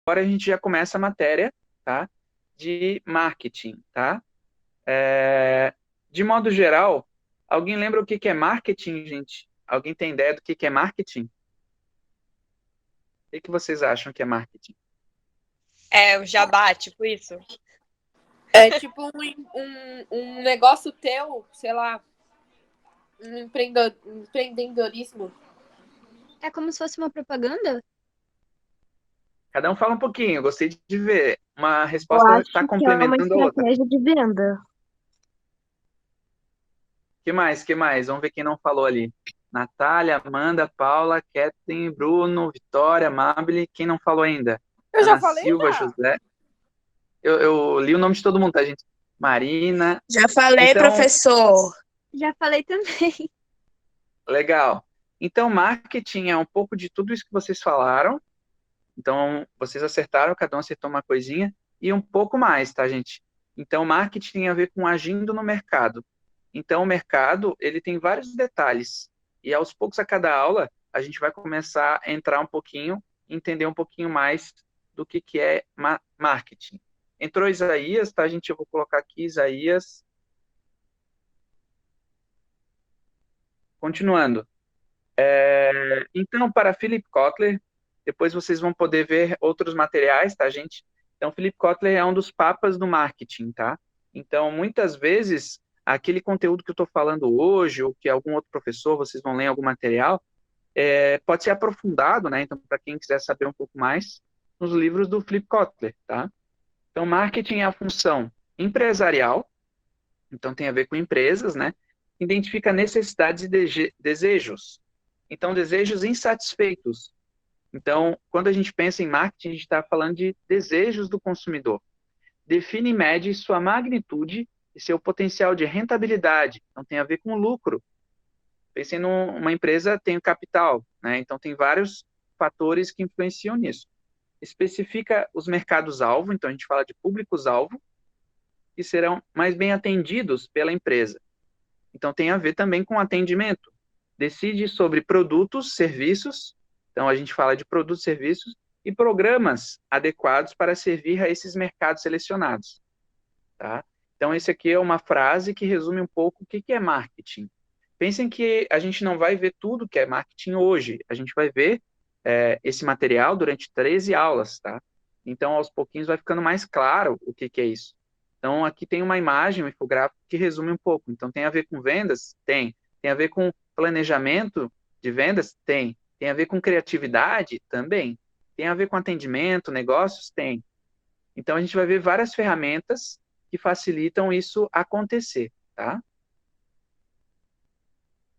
agora a gente já começa a matéria, tá? De marketing, tá? De modo geral, alguém lembra o que que é marketing, gente? Alguém tem ideia do que é marketing? O que vocês acham que é marketing? É, o jabá, tipo isso. É tipo um negócio teu, sei lá, um empreendedorismo. É como se fosse uma propaganda? Cada um fala um pouquinho, eu gostei de ver. Uma Eu resposta está acho que é uma complementando a outra. estratégia de venda. Que mais? Que mais? Vamos ver quem não falou ali. Natália, Amanda, Paula, Kathleen, Bruno, Vitória, Mabile. Quem não falou ainda? Eu já Ana falei, Silva, já. José. Eu li o nome de todo mundo, tá, gente? Marina. Já falei, Então, professor. Já falei também. legal. Então, marketing é um pouco de tudo isso que vocês falaram. Então, vocês acertaram, cada um acertou uma coisinha. E um pouco mais, tá, gente? Então, marketing tem a ver com agindo no mercado. Então, o mercado, ele tem vários detalhes. E aos poucos, a cada aula, a gente vai começar a entrar um pouquinho, entender um pouquinho mais do que é marketing. Entrou Isaías, tá, gente? Eu vou colocar aqui Isaías. Continuando. Então, para Philip Kotler, depois vocês vão poder ver outros materiais, tá, gente? Então, Philip Kotler é um dos papas do marketing, tá? Então, muitas vezes, aquele conteúdo que eu estou falando hoje, ou que algum outro professor, vocês vão ler em algum material, pode ser aprofundado, né? Então, para quem quiser saber um pouco mais, nos livros do Philip Kotler, tá? Então, marketing é a função empresarial, então tem a ver com empresas, né? Identifica necessidades e desejos. Então, desejos insatisfeitos. Então, quando a gente pensa em marketing, a gente está falando de desejos do consumidor. Define e mede sua magnitude e seu potencial de rentabilidade. Então, tem a ver com lucro. Pensem numa empresa, tem o capital, né? Então, tem vários fatores que influenciam nisso. Especifica os mercados-alvo, então a gente fala de públicos-alvo, que serão mais bem atendidos pela empresa. Então, tem a ver também com atendimento. Decide sobre produtos, serviços, então a gente fala de produtos, serviços, e programas adequados para servir a esses mercados selecionados. Tá? Então, esse aqui é uma frase que resume um pouco o que é marketing. Pensem que a gente não vai ver tudo que é marketing hoje, a gente vai ver esse material durante 13 aulas, tá? Então, aos pouquinhos vai ficando mais claro o que é isso. Então, aqui tem uma imagem, um infográfico que resume um pouco. Então, tem a ver com vendas? Tem. Tem a ver com planejamento de vendas? Tem. Tem a ver com criatividade? Também. Tem a ver com atendimento, negócios? Tem. Então, a gente vai ver várias ferramentas que facilitam isso acontecer, tá?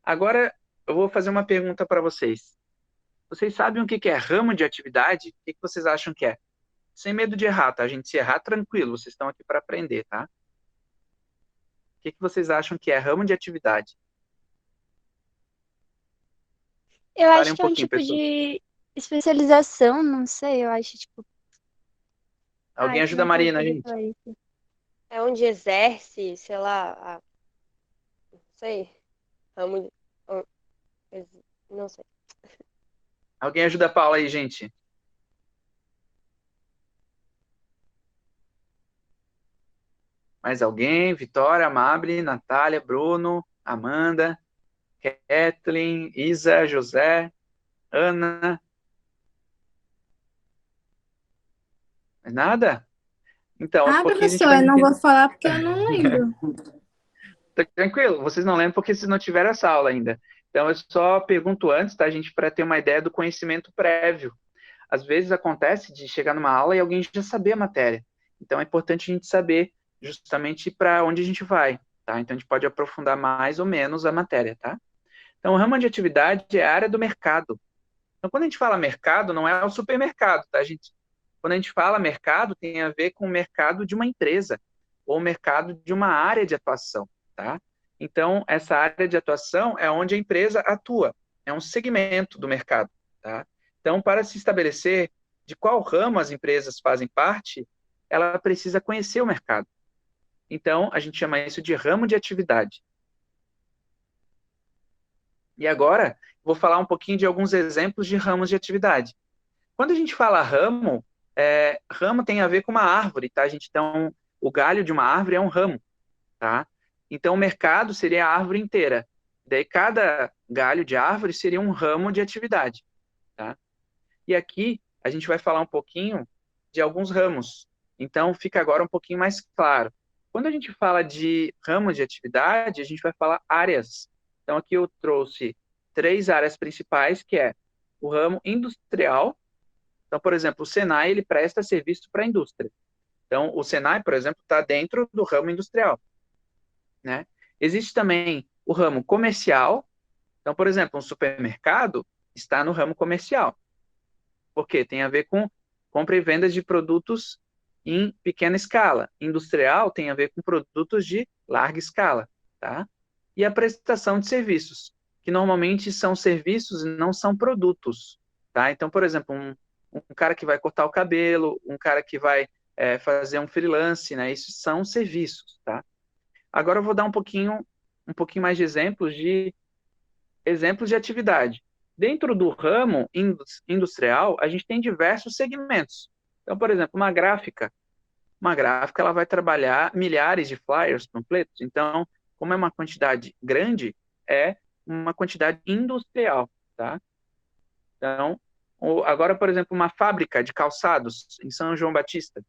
Agora, eu vou fazer uma pergunta para vocês. Vocês sabem o que é ramo de atividade? O que vocês acham que é? Sem medo de errar, tá, gente? Se errar, tranquilo, vocês estão aqui para aprender, tá? O que vocês acham que é ramo de atividade? Eu Falem acho um que é um pouquinho, tipo pessoal. de especialização, não sei, eu acho, tipo... Alguém Ai, como ajuda a é que eu vou Marina, poder gente? falar isso? É onde exerce, sei lá, não sei, ramo de, não sei. Alguém ajuda a Paula aí, gente? Mais alguém? Vitória, Amable, Natália, Bruno, Amanda, Kathleen, Isa, José, Ana. Mais nada? Então, aos pouquinhos a gente Professor, vai eu não entender. vou falar porque eu não lembro. Tá tranquilo, vocês não lembram porque vocês não tiveram essa aula ainda. Então, eu só pergunto antes, tá, gente, para ter uma ideia do conhecimento prévio. Às vezes acontece de chegar numa aula e alguém já saber a matéria. Então, é importante a gente saber justamente para onde a gente vai, tá? Então, a gente pode aprofundar mais ou menos a matéria, tá? Então, o ramo de atividade é a área do mercado. Então, quando a gente fala mercado, não é o supermercado, tá, gente? Quando a gente fala mercado, tem a ver com o mercado de uma empresa ou o mercado de uma área de atuação, tá? Então, essa área de atuação é onde a empresa atua, é um segmento do mercado, tá? Então, para se estabelecer de qual ramo as empresas fazem parte, ela precisa conhecer o mercado. Então, a gente chama isso de ramo de atividade. E agora, vou falar um pouquinho de alguns exemplos de ramos de atividade. Quando a gente fala ramo, Ramo tem a ver com uma árvore, tá, gente? Então, o galho de uma árvore é um ramo, tá? Então, o mercado seria a árvore inteira. Daí, cada galho de árvore seria um ramo de atividade, tá? E aqui, a gente vai falar um pouquinho de alguns ramos. Então, fica agora um pouquinho mais claro. Quando a gente fala de ramos de atividade, a gente vai falar áreas. Então, aqui eu trouxe 3 áreas principais, que é o ramo industrial. Então, por exemplo, o Senai, ele presta serviço para a indústria. Então, o Senai, por exemplo, está dentro do ramo industrial, né? Existe também o ramo comercial. Então, por exemplo, um supermercado está no ramo comercial, porque tem a ver com compra e venda de produtos em pequena escala. Industrial tem a ver com produtos de larga escala, tá? E a prestação de serviços, que normalmente são serviços e não são produtos, tá? Então, por exemplo, um cara que vai cortar o cabelo, um cara que vai fazer um freelance, né? Isso são serviços, tá? Agora eu vou dar um pouquinho mais de exemplos de atividade. Dentro do ramo industrial, a gente tem diversos segmentos. Então, por exemplo, uma gráfica ela vai trabalhar milhares de flyers, panfletos. Então, como é uma quantidade grande, é uma quantidade industrial, tá? Então, agora, por exemplo, uma fábrica de calçados em São João Batista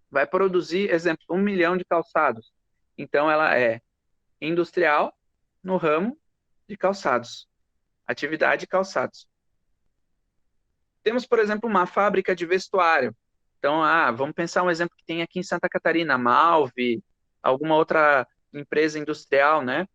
vai produzir, exemplo, 1 milhão de calçados. Então, ela é industrial no ramo de calçados, atividade de calçados. Temos, por exemplo, uma fábrica de vestuário. Então, vamos pensar um exemplo que tem aqui em Santa Catarina, Malve, alguma outra empresa industrial, né?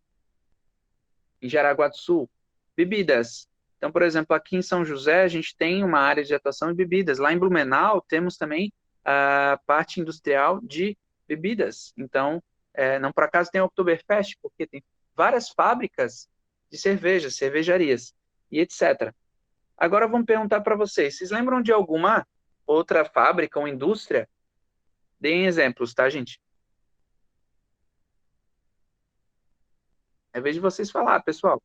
Em Jaraguá do Sul. Bebidas. Então, por exemplo, aqui em São José, a gente tem uma área de atuação de bebidas. Lá em Blumenau, temos também a parte industrial de bebidas. Então, não por acaso tem o Oktoberfest, porque tem várias fábricas de cervejas, cervejarias e etc. Agora vamos perguntar para vocês lembram de alguma outra fábrica ou indústria? Deem exemplos, tá, gente? É vez de vocês falar, pessoal.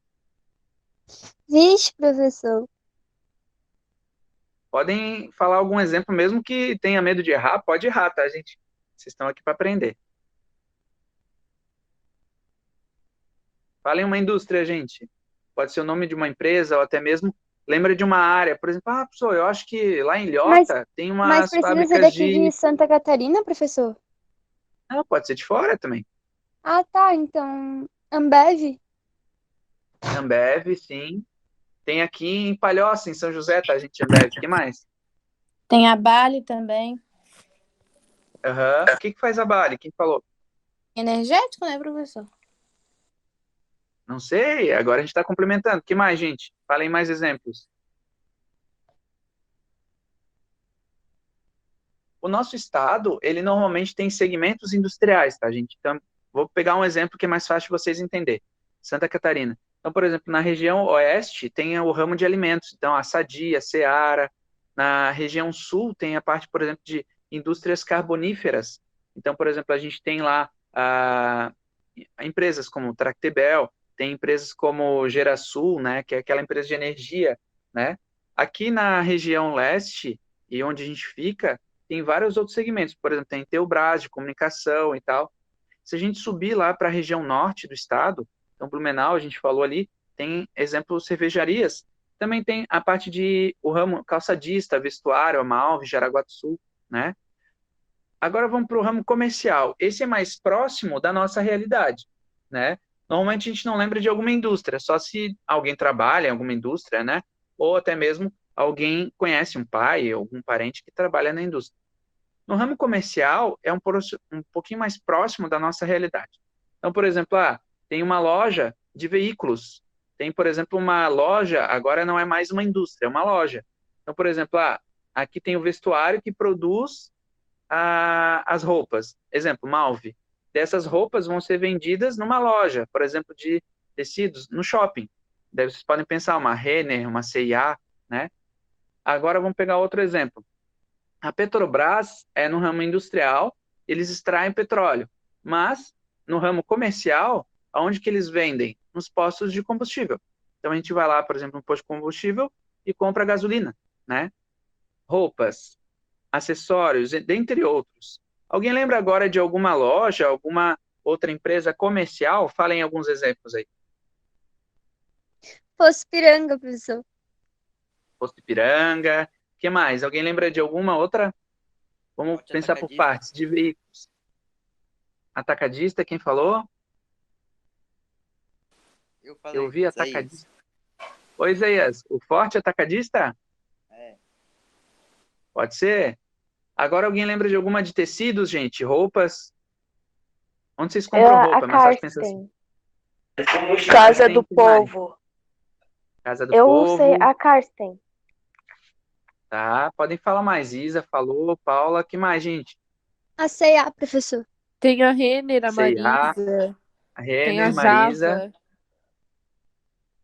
Vixe, professor. Podem falar algum exemplo, mesmo que tenha medo de errar, pode errar, tá, gente? Vocês estão aqui para aprender. Falem uma indústria, gente. Pode ser o nome de uma empresa ou até mesmo lembra de uma área. Por exemplo, professor, eu acho que lá em Mas, Ilhota tem mas umas precisa ser fábricas daqui de de... Santa Catarina, professor? Não, pode ser de fora também. Ah, tá. Então, Ambev? Ambev, sim. Tem aqui em Palhoça, em São José, tá, gente? Ambev. O que mais? Tem a Bali também. Aham. O que faz a Bali? Quem falou? Energético, né, professor? Não sei. Agora a gente está complementando. O que mais, gente? Falem mais exemplos. O nosso estado, ele normalmente tem segmentos industriais, tá, gente? Então, vou pegar um exemplo que é mais fácil de vocês entenderem. Santa Catarina. Então, por exemplo, na região oeste tem o ramo de alimentos. Então, a Sadia, Seara. Na região sul tem a parte, por exemplo, de indústrias carboníferas. Então, por exemplo, a gente tem lá empresas como Tractebel, tem empresas como Gerasul, né, que é aquela empresa de energia, né? Aqui na região leste, e onde a gente fica, tem vários outros segmentos. Por exemplo, tem Teubras, de comunicação e tal. Se a gente subir lá para a região norte do estado, então Blumenau, a gente falou ali, tem exemplo cervejarias. Também tem a parte de o ramo calçadista, vestuário, Malve, Jaraguá do Sul, né? Agora vamos para o ramo comercial. Esse é mais próximo da nossa realidade, né? Normalmente a gente não lembra de alguma indústria, só se alguém trabalha em alguma indústria, né? Ou até mesmo alguém conhece um pai ou algum parente que trabalha na indústria. No ramo comercial, é um pouquinho mais próximo da nossa realidade. Então, por exemplo, tem uma loja de veículos. Tem, por exemplo, uma loja, agora não é mais uma indústria, é uma loja. Então, por exemplo, aqui tem o vestuário que produz as roupas. Exemplo, Malve. Dessas roupas vão ser vendidas numa loja, por exemplo, de tecidos, no shopping. Daí vocês podem pensar uma Renner, uma C&A, né? Agora vamos pegar outro exemplo. A Petrobras é no ramo industrial, eles extraem petróleo, mas no ramo comercial, aonde que eles vendem? Nos postos de combustível. Então a gente vai lá, por exemplo, no posto de combustível e compra gasolina, né? Roupas. acessórios, dentre outros. Alguém lembra agora de alguma loja, alguma outra empresa comercial? Falem alguns exemplos aí. Poço Piranga, professor. Posto Ipiranga. O que mais? Alguém lembra de alguma outra? Vamos Forte pensar por atacadista. partes. De veículos. Atacadista, quem falou? Eu Eu falei, vi Isaías. atacadista. Ô, Isaías, o Forte Atacadista? É. Pode ser? Agora alguém lembra de alguma de tecidos, gente? Roupas? Onde vocês compram roupa? A Mais fácil pensar assim. Karsten. Casa do Que mais? Povo. Casa do Eu sei Povo. a Karsten. Tá, podem falar mais. Isa falou, Paula, que mais, gente? A C&A, professor. Tem a Renner, a C&A, Marisa, a tem a Renner, Marisa, Zava.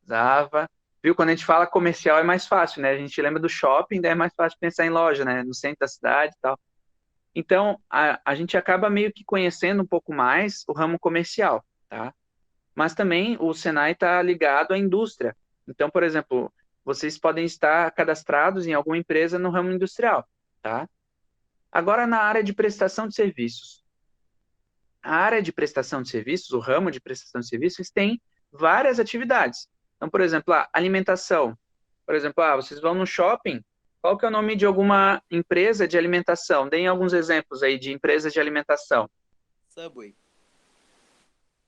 Zava. Viu? Quando a gente fala comercial é mais fácil, né? A gente lembra do shopping, daí é mais fácil pensar em loja, né? No centro da cidade e tal. Então, a gente acaba meio que conhecendo um pouco mais o ramo comercial, tá? Mas também o Senai está ligado à indústria. Então, por exemplo, vocês podem estar cadastrados em alguma empresa no ramo industrial, tá? Agora, na área de prestação de serviços. A área de prestação de serviços, o ramo de prestação de serviços, tem várias atividades. Então, por exemplo, a alimentação. Por exemplo, vocês vão no shopping, qual que é o nome de alguma empresa de alimentação? Deem alguns exemplos aí de empresas de alimentação. Subway.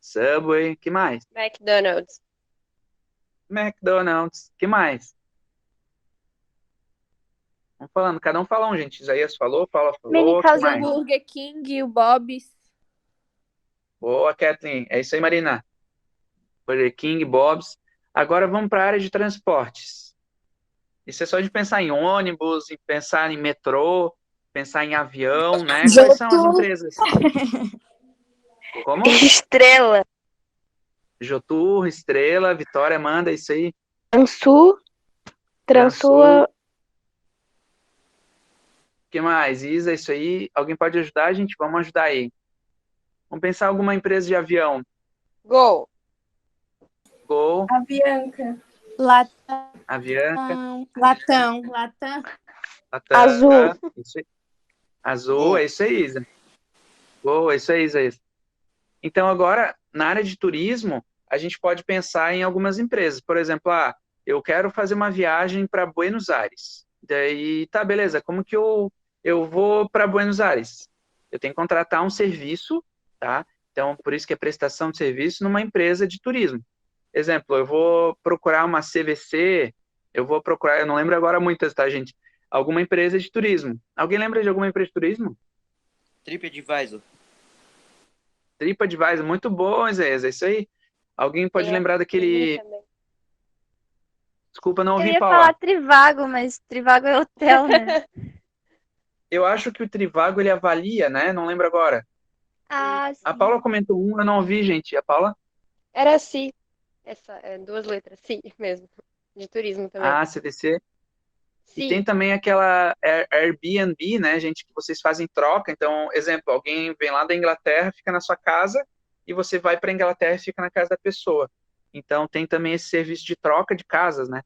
Subway, que mais? McDonald's. McDonald's, que mais? Vamos falando, cada um fala um, gente. Isaías falou, Paula Mini falou, que Casa mais? O Burger King, o Bob's. Boa, Kathleen. É isso aí, Marina. Burger King, Bob's. Agora vamos para a área de transportes. Isso é só de pensar em ônibus, em pensar em metrô, pensar em avião, né? Quais são as empresas? Como? Estrela. Jotur, Estrela, Vitória, Amanda, isso aí. Transul. Transul. O que mais? Isa, isso aí. Alguém pode ajudar, gente? Vamos ajudar aí. Vamos pensar em alguma empresa de avião. Gol. Gol, Avianca. Avianca, Latam. Latam. Azul. Isso aí. Azul, é isso aí, Isa. Boa, é isso aí, Isaías. Então, agora, na área de turismo, a gente pode pensar em algumas empresas. Por exemplo, eu quero fazer uma viagem para Buenos Aires. Daí, tá, beleza, como que eu vou para Buenos Aires? Eu tenho que contratar um serviço, tá? Então, por isso que é prestação de serviço numa empresa de turismo. Exemplo, eu vou procurar uma CVC, eu não lembro agora muitas, tá, gente? Alguma empresa de turismo. Alguém lembra de alguma empresa de turismo? TripAdvisor. TripAdvisor, muito bom, Isaías, é isso aí. Alguém pode Tem a lembrar daquele... também. Desculpa, não Eu ouvi, ia Paula. falar Trivago, mas Trivago é hotel, né? Eu acho que o Trivago, ele avalia, né? Não lembro agora. Ah, A sim. Paula comentou eu não ouvi, gente. A Paula? Era Si. Essa é 2 letras, Si mesmo. De turismo também. CVC. E Si. tem também aquela Airbnb, né, gente, que vocês fazem troca. Então, exemplo, alguém vem lá da Inglaterra, fica na sua casa, e você vai para a Inglaterra e fica na casa da pessoa. Então, tem também esse serviço de troca de casas, né?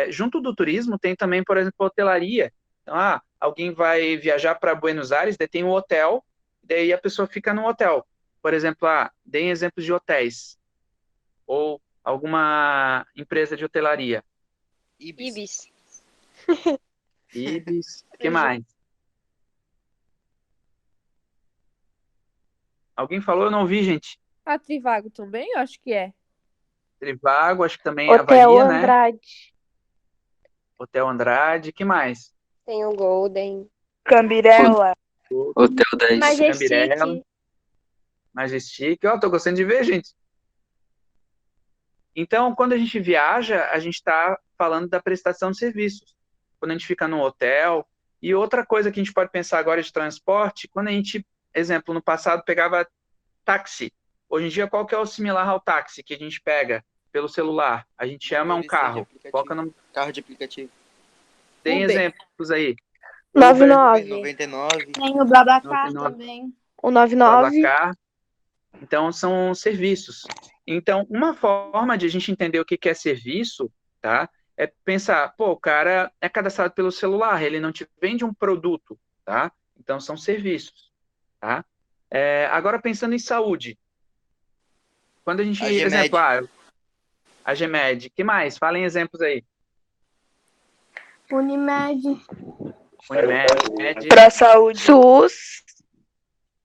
Junto do turismo, tem também, por exemplo, hotelaria. Então, alguém vai viajar para Buenos Aires, daí tem um hotel, daí a pessoa fica no hotel. Por exemplo, deem exemplos de hotéis. Ou alguma empresa de hotelaria. Ibis. Ibis. O que mais? Alguém falou? Eu não ouvi, gente. A Trivago também? Eu acho que é. Trivago, acho que também Hotel avalia, né? Andrade. Hotel Andrade. O que mais? Tem o Golden. Cambirela. Hotel 10. Cambirela. Majestic. Tô gostando de ver, gente. Então, quando a gente viaja, a gente está falando da prestação de serviços. Quando a gente fica no hotel. E outra coisa que a gente pode pensar agora de transporte, quando a gente, exemplo, no passado pegava táxi. Hoje em dia, qual que é o similar ao táxi que a gente pega pelo celular? A gente chama um carro. Qual que é o nome? Carro de aplicativo. Tem Uber. exemplos aí. 99. 99. Tem o Blablacar 99. também. O 99. BlaBlaCar. Então, são serviços. Então, uma forma de a gente entender o que é serviço, tá? é pensar, pô, o cara é cadastrado pelo celular, ele não te vende um produto, tá? Então são serviços, tá? Agora pensando em saúde, quando a gente, A Gemed. exemplo, a GEMED, que mais? Falem exemplos aí. Unimed. Unimed, Pra saúde. SUS.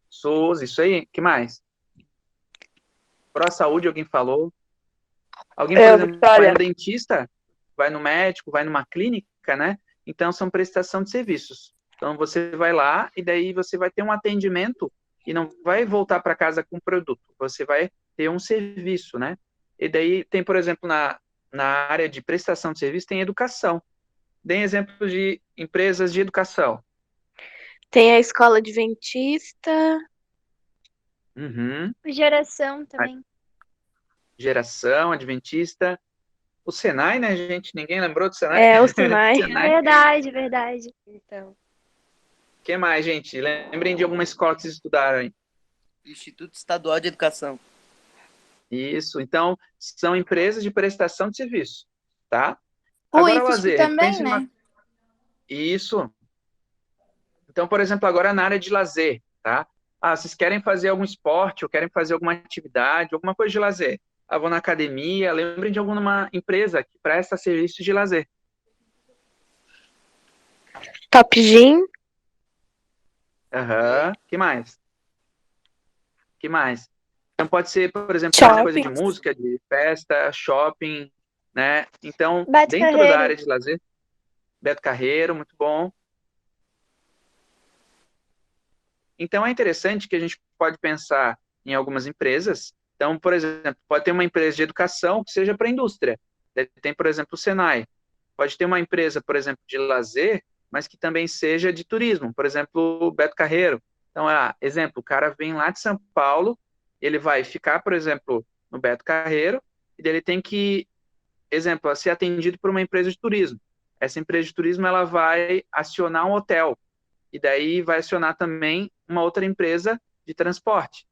SUS, isso aí, que mais? Saúde, alguém falou? Alguém, por exemplo, vai Vitória. no dentista, vai no médico, vai numa clínica, né? Então, são prestação de serviços. Então, você vai lá e daí você vai ter um atendimento e não vai voltar para casa com produto. Você vai ter um serviço, né? E daí tem, por exemplo, na área de prestação de serviço, tem educação. Deem exemplos de empresas de educação. Tem a escola adventista. Uhum. Geração também. Geração, Adventista. O Senai, né, gente? Ninguém lembrou do Senai? É, o Senai. Senai. Verdade, verdade. Então, O que mais, gente? Lembrem de alguma escola que vocês estudaram aí. Instituto Estadual de Educação. Isso. Então, são empresas de prestação de serviço, tá? O Agora, IFSC lazer. também, Pense né? Isso. Então, por exemplo, agora na área de lazer, tá? Vocês querem fazer algum esporte ou querem fazer alguma atividade, alguma coisa de lazer. Vou na academia, lembrem de alguma empresa que presta serviço de lazer. Top Gym. Aham. Que mais? Que mais? Então, pode ser, por exemplo, alguma coisa de Shopping. música, de festa, shopping, né? Então, Beto dentro Carreiro. da área de lazer, Beto Carreiro, muito bom. Então, é interessante que a gente pode pensar em algumas empresas. Então, por exemplo, pode ter uma empresa de educação que seja para a indústria. Tem, por exemplo, o Senai. Pode ter uma empresa, por exemplo, de lazer, mas que também seja de turismo. Por exemplo, o Beto Carreiro. Então, exemplo, o cara vem lá de São Paulo, ele vai ficar, por exemplo, no Beto Carreiro, e daí ele tem que, exemplo, ser atendido por uma empresa de turismo. Essa empresa de turismo, ela vai acionar um hotel, e daí vai acionar também uma outra empresa de transporte.